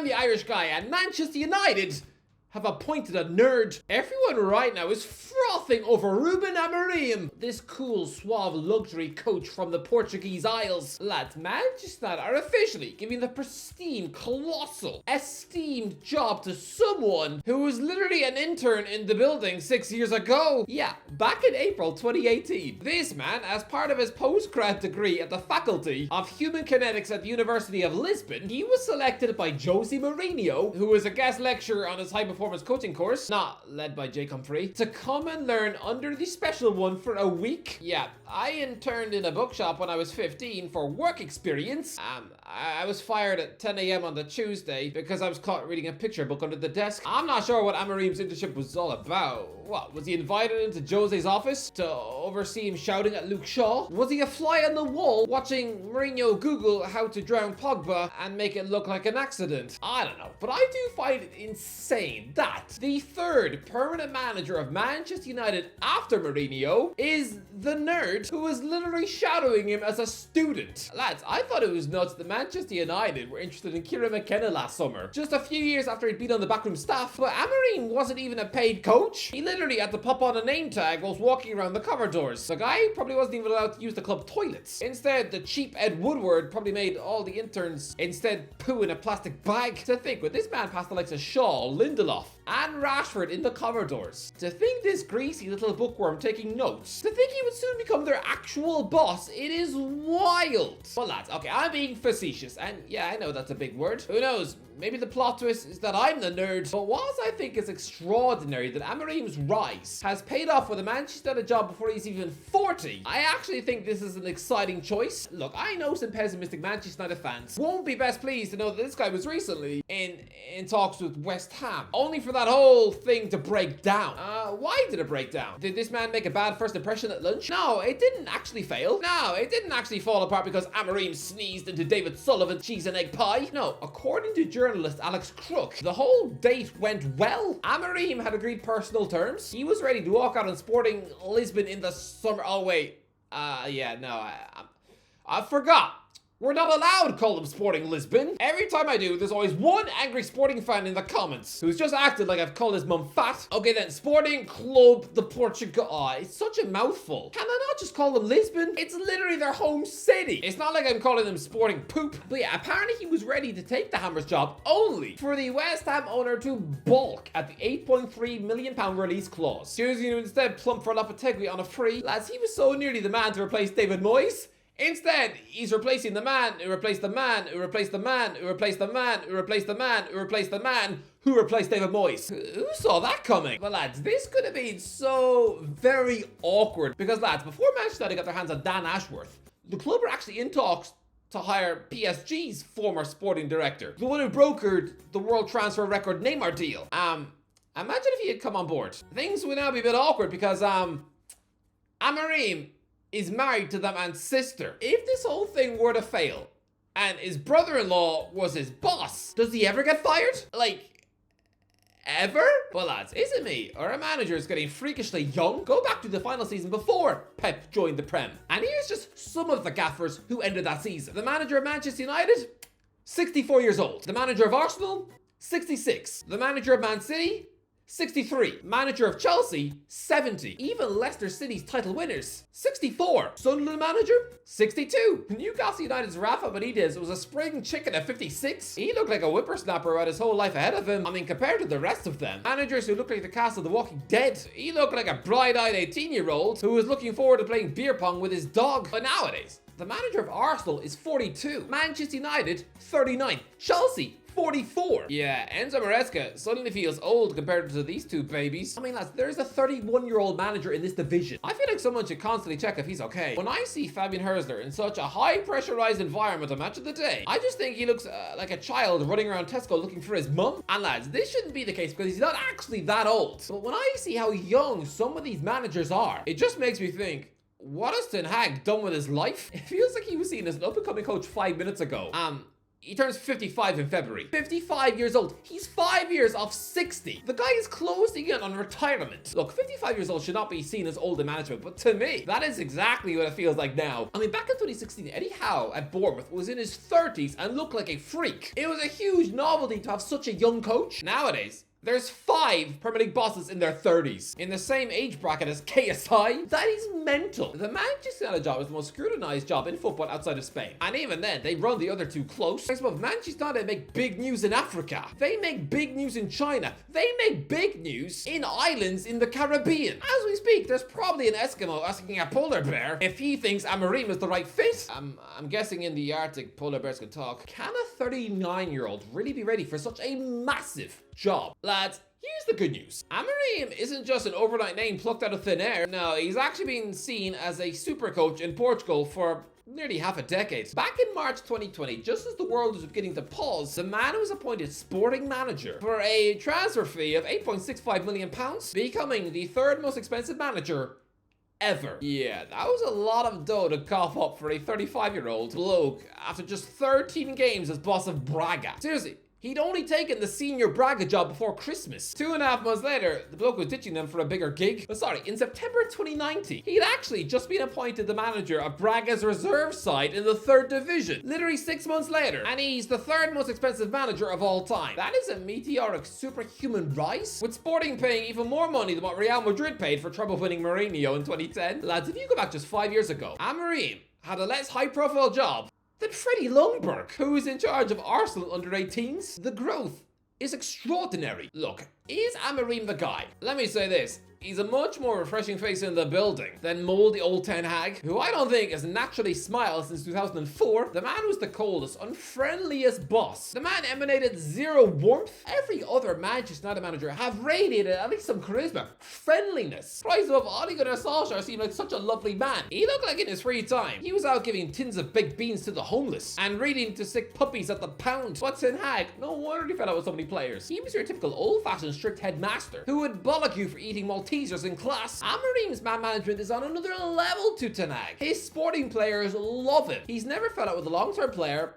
I'm the Irish guy, and Manchester United have appointed a nerd. Everyone right now is frothing over Ruben Amorim, this cool, suave luxury coach from the Portuguese Isles. Lads, Manchester United are officially giving the pristine, colossal, esteemed job to someone who was literally an intern in the building 6 years ago. Yeah, back in April 2018. This man, as part of his postgrad degree at the Faculty of Human Kinetics at the University of Lisbon, he was selected by Jose Mourinho, who was a guest lecturer on his high-performance coaching course, not led by Jake Humphrey, to come and learn under the special one for a week. Yeah, I interned in a bookshop when I was 15 for work experience. I was fired at 10 a.m. on the Tuesday because I was caught reading a picture book under the desk. I'm not sure what Amorim's internship was all about. What, was he invited into Jose's office to oversee him shouting at Luke Shaw? Was he a fly on the wall watching Mourinho Google how to drown Pogba and make it look like an accident? I don't know, but I do find it insane that the third permanent manager of Manchester United after Mourinho is the nerd who was literally shadowing him as a student. Lads, I thought it was nuts that Manchester United were interested in Kieran McKenna last summer, just a few years after he'd been on the backroom staff, but Amorim wasn't even a paid coach. He literally had to pop on a name tag whilst walking around the corridors. The guy probably wasn't even allowed to use the club toilets. Instead, the cheap Ed Woodward probably made all the interns instead poo in a plastic bag. To think, with this man past the likes of Shaw, Lindelof, and Rashford in the corridors. To think this greasy little bookworm taking notes, to think he would soon become their actual boss, it is wild. Well lads, okay, I'm being facetious, and yeah, I know that's a big word. Who knows, maybe the plot twist is that I'm the nerd. But whilst I think it's extraordinary that Amorim's rise has paid off with a Manchester United job before he's even 40, I actually think this is an exciting choice. Look, I know some pessimistic Manchester United fans won't be best pleased to know that this guy was recently in talks with West Ham, only for that whole thing to break down. Why did it break down? Did this man make a bad first impression at lunch? No, it didn't actually fail. No, it didn't actually fall apart because Amorim sneezed into David Sullivan's cheese and egg pie. No, according to journalist Alex Crook, the whole date went well. Amorim had agreed personal terms. He was ready to walk out on Sporting Lisbon in the summer. Oh wait, yeah, no, I forgot. We're not allowed to call them Sporting Lisbon. Every time I do, there's always one angry Sporting fan in the comments who's just acted like I've called his mum fat. Okay then, Sporting Club de Portugal. Oh, it's such a mouthful. Can I not just call them Lisbon? It's literally their home city. It's not like I'm calling them Sporting Poop. But yeah, apparently he was ready to take the Hammers job only for the West Ham owner to balk at the £8.3 million release clause, choosing to instead plump for Lopetegui on a free. Lads, he was so nearly the man to replace David Moyes. Instead, he's replacing the man who replaced the man who replaced the man who replaced the man who replaced the man who replaced the man who replaced David Moyes. Who saw that coming? But lads, this could have been so very awkward because lads, before Manchester United got their hands on Dan Ashworth, the club were actually in talks to hire PSG's former sporting director, the one who brokered the world transfer record Neymar deal. Imagine if he had come on board. Things would now be a bit awkward because Amorim is married to that man's sister. If this whole thing were to fail and his brother-in-law was his boss, does he ever get fired? Like, ever? Well lads, is it me or a manager is getting freakishly young? Go back to the final season before Pep joined the Prem, and here's just some of the gaffers who ended that season. The manager of Manchester United, 64 years old. The manager of Arsenal, 66. The manager of Man City, 63. Manager of Chelsea, 70. Even Leicester City's title winners, 64. Sunderland manager, 62. Newcastle United's Rafa Benitez was a spring chicken at 56. He looked like a whippersnapper who had his whole life ahead of him. I mean, compared to the rest of them. Managers who looked like the cast of The Walking Dead. He looked like a bright-eyed 18-year-old who was looking forward to playing beer pong with his dog. But nowadays, the manager of Arsenal is 42. Manchester United, 39. Chelsea, 44. Yeah, Enzo Maresca suddenly feels old compared to these two babies. I mean, lads, there's a 31-year-old manager in this division. I feel like someone should constantly check if he's okay. When I see Fabian Herzler in such a high-pressurized environment a match of the day, I just think he looks like a child running around Tesco looking for his mum. And lads, this shouldn't be the case because he's not actually that old. But when I see how young some of these managers are, it just makes me think, what has Ten Hag done with his life? It feels like he was seen as an up-and-coming coach 5 minutes ago. He turns 55 in February. 55 years old. He's 5 years off 60. The guy is closing in on retirement. Look, 55 years old should not be seen as old in management, but to me, that is exactly what it feels like now. I mean, back in 2016, Eddie Howe at Bournemouth was in his 30s and looked like a freak. It was a huge novelty to have such a young coach. Nowadays, there's 5 Premier League bosses in their 30s, in the same age bracket as KSI. That is mental. The Manchester United job is the most scrutinized job in football outside of Spain. And even then, they run the other two close. Manchester United make big news in Africa. They make big news in China. They make big news in islands in the Caribbean. As we speak, there's probably an Eskimo asking a polar bear if he thinks Amorim is the right fit. I'm guessing in the Arctic, polar bears can talk. Can a 39-year-old really be ready for such a massive job? Lads, here's the good news. Amorim isn't just an overnight name plucked out of thin air. No, he's actually been seen as a super coach in Portugal for nearly half a decade. Back in March 2020, just as the world was beginning to pause, the man was appointed sporting manager for a transfer fee of £8.65 million, becoming the 3rd most expensive manager ever. Yeah, that was a lot of dough to cough up for a 35-year-old bloke after just 13 games as boss of Braga. Seriously, he'd only taken the senior Braga job before Christmas. 2.5 months later, the bloke was ditching them for a bigger gig. But sorry, in September 2019, he'd actually just been appointed the manager of Braga's reserve side in the 3rd division. Literally 6 months later. And he's the 3rd most expensive manager of all time. That is a meteoric superhuman rise, with Sporting paying even more money than what Real Madrid paid for treble-winning Mourinho in 2010. Lads, if you go back just 5 years ago, Amorim had a less high-profile job than Freddie Ljungberg, who is in charge of Arsenal under-18s. The growth is extraordinary. Look, is Amorim the guy? Let me say this. He's a much more refreshing face in the building than moldy old Ten Hag, who I don't think has naturally smiled since 2004. The man was the coldest, unfriendliest boss. The man emanated zero warmth. Every other Manchester United manager have radiated at least some charisma, friendliness. Christ above, Ole Gunnar Solskjaer seemed like such a lovely man. He looked like in his free time, he was out giving tins of baked beans to the homeless and reading to sick puppies at the pound. But Ten Hag, no wonder he fell out with so many players. He was your typical old-fashioned strict headmaster who would bollock you for eating Maltesers in class. Amorim's man management is on another level to Ten Hag. His Sporting players love him. He's never fell out with a long-term player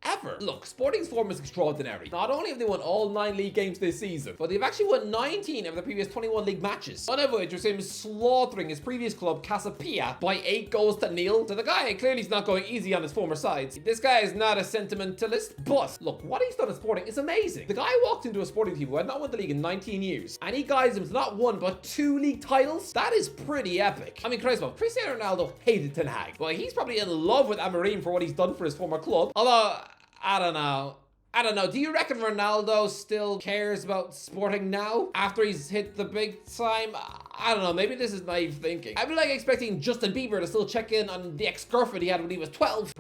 ever. Look, Sporting's form is extraordinary. Not only have they won all 9 league games this season, but they've actually won 19 of the previous 21 league matches. One of which was him slaughtering his previous club, Casapia, by 8-0. So the guy clearly is not going easy on his former sides. This guy is not a sentimentalist, but look, what he's done at Sporting is amazing. The guy walked into a Sporting team who had not won the league in 19 years, and he guides them to not 1 but 2 league titles. That is pretty epic. I mean, Cristiano Ronaldo hated Ten Hag, but he's probably in love with Amorim for what he's done for his former club. Although, I don't know. Do you reckon Ronaldo still cares about Sporting now after he's hit the big time? I don't know. Maybe this is naive thinking. I'd be like expecting Justin Bieber to still check in on the ex-girlfriend he had when he was 12.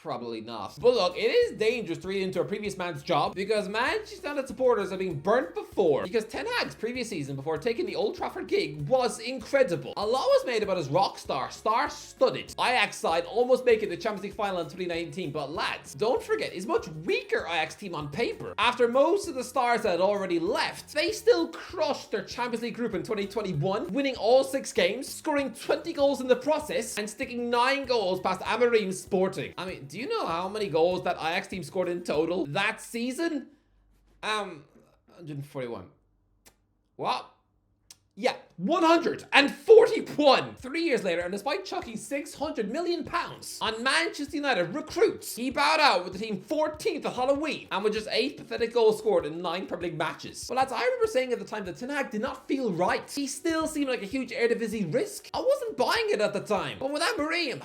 Probably not. But look, it is dangerous to read into a previous man's job because Manchester United supporters have been burnt before. Because Ten Hag's previous season before taking the Old Trafford gig was incredible. A lot was made about his rock star-studded Ajax side almost making the Champions League final in 2019. But lads, don't forget, his much weaker Ajax team on paper. After most of the stars had already left, they still crushed their Champions League group in 2021, winning all 6 games, scoring 20 goals in the process, and sticking 9 goals past Amorim's Sporting. I mean, do you know how many goals that Ajax team scored in total that season? 141. What? Yeah, 141. 3 years later, and despite chucking £600 million on Manchester United recruits, he bowed out with the team 14th at Halloween and with just 8 pathetic goals scored in 9 Premier League matches. Well, lads, I remember saying at the time that Ten Hag did not feel right. He still seemed like a huge Eredivisie risk. I wasn't buying it at the time, but with Amorim,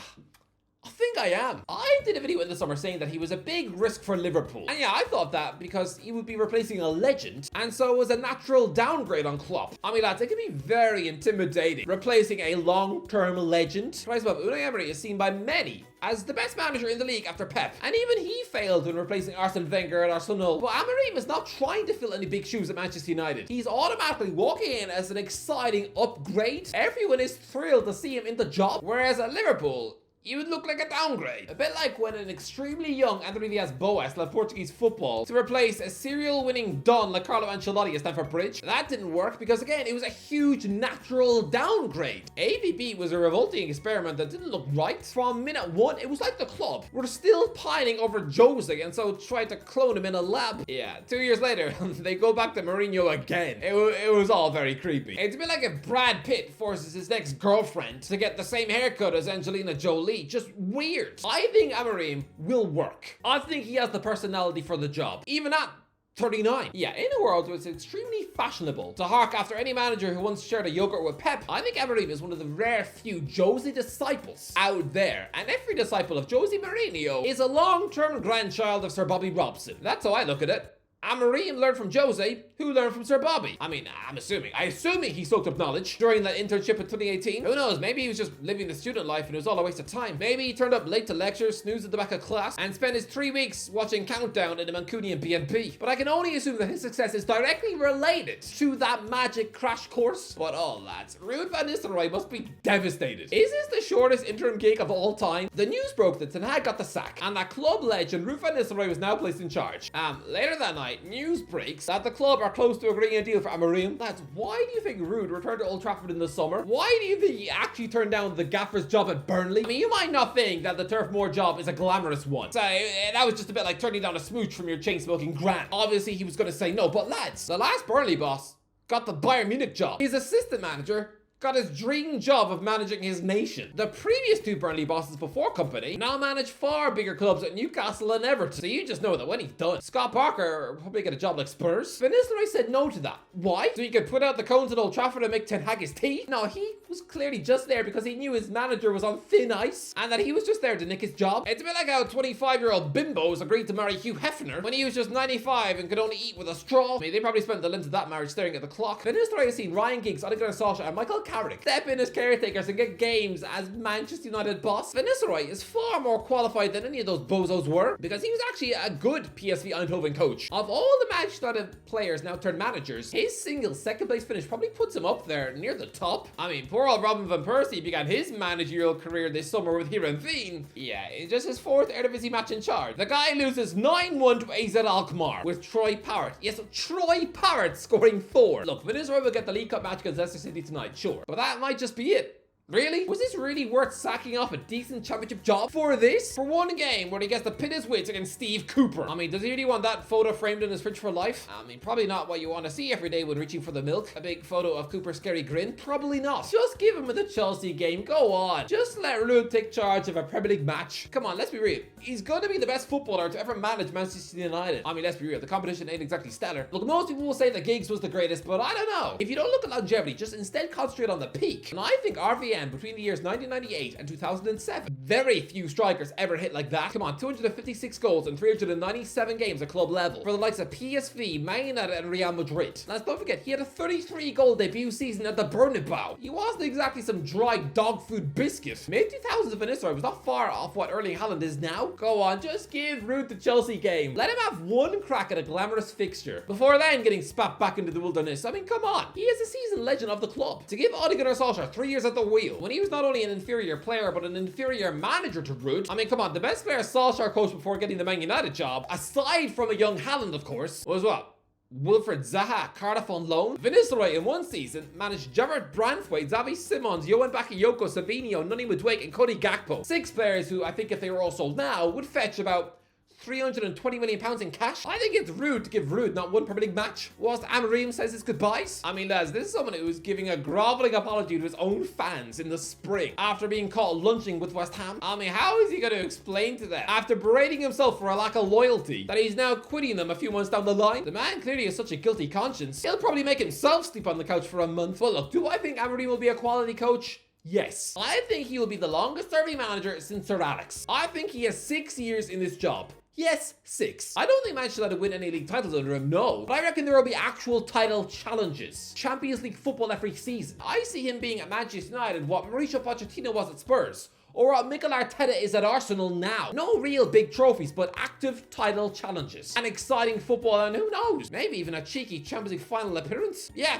I think I am. I did a video in the summer saying that he was a big risk for Liverpool. And yeah, I thought that because he would be replacing a legend, and so it was a natural downgrade on Klopp. I mean, lads, it can be very intimidating replacing a long-term legend. Christ above, Unai Emery is seen by many as the best manager in the league after Pep. And even he failed when replacing Arsene Wenger at Arsenal. But Amorim is not trying to fill any big shoes at Manchester United. He's automatically walking in as an exciting upgrade. Everyone is thrilled to see him in the job. Whereas at Liverpool, you would look like a downgrade. A bit like when an extremely young André Villas-Boas left Portuguese football to replace a serial-winning Don like Carlo Ancelotti at Stamford Bridge. That didn't work because, again, it was a huge natural downgrade. AVB was a revolting experiment that didn't look right. From minute one, it was like the club were still pining over Jose and so tried to clone him in a lab. Yeah, 2 years later, they go back to Mourinho again. It was all very creepy. It's a bit like if Brad Pitt forces his next girlfriend to get the same haircut as Angelina Jolie. Just weird. I think Amorim will work. I think he has the personality for the job, even at 39. Yeah, in a world where it's extremely fashionable to hark after any manager who once shared a yogurt with Pep, I think Amorim is one of the rare few Jose disciples out there. And every disciple of Jose Mourinho is a long-term grandchild of Sir Bobby Robson. That's how I look at it. Amorim learned from Jose, who learned from Sir Bobby. I mean, I'm assuming he soaked up knowledge during that internship in 2018. Who knows, maybe he was just living the student life and it was all a waste of time. Maybe he turned up late to lectures, snoozed at the back of class, and spent his 3 weeks watching Countdown in a Mancunian B&B. But I can only assume that his success is directly related to that magic crash course. But oh lads, Ruud van Nistelrooy must be devastated. Is this the shortest interim gig of all time? The news broke that Ten Hag got the sack, and that club legend Ruud van Nistelrooy was now placed in charge. Later that night, news breaks that the club are close to agreeing a deal for Amorim. Lads, why do you think Ruud returned to Old Trafford in the summer? Why do you think he actually turned down the gaffer's job at Burnley? I mean, you might not think that the Turf Moor job is a glamorous one. So that was just a bit like turning down a smooch from your chain-smoking gran. Obviously, he was going to say no, but lads, the last Burnley boss got the Bayern Munich job. His assistant manager got his dream job of managing his nation. The previous 2 Burnley bosses before company now manage far bigger clubs at Newcastle and Everton. So you just know that when he's done, Scott Parker will probably get a job like Spurs. Van Nistelrooy said no to that. Why? So he could put out the cones at Old Trafford and make Ten Hag his tea? No, he was clearly just there because he knew his manager was on thin ice and that he was just there to nick his job. It's a bit like how 25-year-old bimbos agreed to marry Hugh Hefner when he was just 95 and could only eat with a straw. I mean, they probably spent the length of that marriage staring at the clock. Van Nistelrooy has seen Ryan Giggs, Ole Gunnar Solskjaer and Michael Carrick step in as caretakers and get games as Manchester United boss. Van Nistelrooy is far more qualified than any of those bozos were because he was actually a good PSV Eindhoven coach. Of all the Manchester United players now turned managers, his single second place finish probably puts him up there near the top. I mean, poor old Robin van Persie began his managerial career this summer with Heerenveen. Yeah, it's just his 4th Eredivisie match in charge. The guy loses 9-1 to AZ Alkmaar with Troy Parrott. Yes, Troy Parrott scoring 4. Look, Van Nistelrooy will get the League Cup match against Leicester City tonight, sure. But that might just be it. Really? Was this really worth sacking off a decent championship job for this? For one game where he gets to pit his wits against Steve Cooper. I mean, does he really want that photo framed in his fridge for life? I mean, probably not what you want to see every day when reaching for the milk. A big photo of Cooper's scary grin? Probably not. Just give him the Chelsea game. Go on. Just let Ruud take charge of a Premier League match. Come on, let's be real. He's going to be the best footballer to ever manage Manchester United. I mean, let's be real. The competition ain't exactly stellar. Look, most people will say that Giggs was the greatest, but I don't know. If you don't look at longevity, just instead concentrate on the peak. And I think RVN between the years 1998 and 2007. Very few strikers ever hit like that. Come on, 256 goals in 397 games at club level for the likes of PSV, Man United and Real Madrid. Let's don't forget, he had a 33-goal debut season at the Bernabeu. He wasn't exactly some dry dog food biscuit. Mid-2000s Van Nistelrooy was not far off what Erling Haaland is now. Go on, just give Ruud the Chelsea game. Let him have one crack at a glamorous fixture before then getting spat back into the wilderness. I mean, come on. He is a seasoned legend of the club. To give Ole Gunnar Solskjaer 3 years at the wheel when he was not only an inferior player but an inferior manager to Ruud. I mean, come on, the best player Solskjaer coached before getting the Man United job, aside from a young Haaland, of course, was what? Wilfred Zaha, Cardiff on loan. Van Nistelrooy in one season managed Gerard Branthwaite, Xavi Simons, Johan Bakayoko, Savinho, Nani Madueke and Cody Gakpo. 6 players who I think if they were all sold now would fetch about £320 million in cash. I think it's rude to give Ruud not one Premier League match whilst Amorim says his goodbyes. I mean, lads, this is someone who is giving a groveling apology to his own fans in the spring after being caught lunching with West Ham. I mean, how is he going to explain to them after berating himself for a lack of loyalty that he's now quitting them a few months down the line? The man clearly has such a guilty conscience. He'll probably make himself sleep on the couch for a month. Well, look, do I think Amorim will be a quality coach? Yes. I think he will be the longest serving manager since Sir Alex. I think he has 6 years in this job. Yes, 6. I don't think Manchester United win any league titles under him, no. But I reckon there will be actual title challenges. Champions League football every season. I see him being at Manchester United what Mauricio Pochettino was at Spurs. Or what Mikel Arteta is at Arsenal now. No real big trophies, but active title challenges. And exciting football, and who knows, maybe even a cheeky Champions League final appearance. Yeah,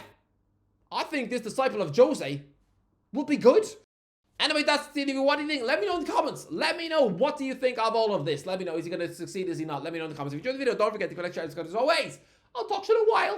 I think this disciple of Jose will be good. Anyway, that's the interview. What do you think? Let me know in the comments. Let me know, what do you think of all of this? Let me know, is he going to succeed? Is he not? Let me know in the comments. If you enjoyed the video, don't forget to click, share, subscribe as always. I'll talk to you in a while.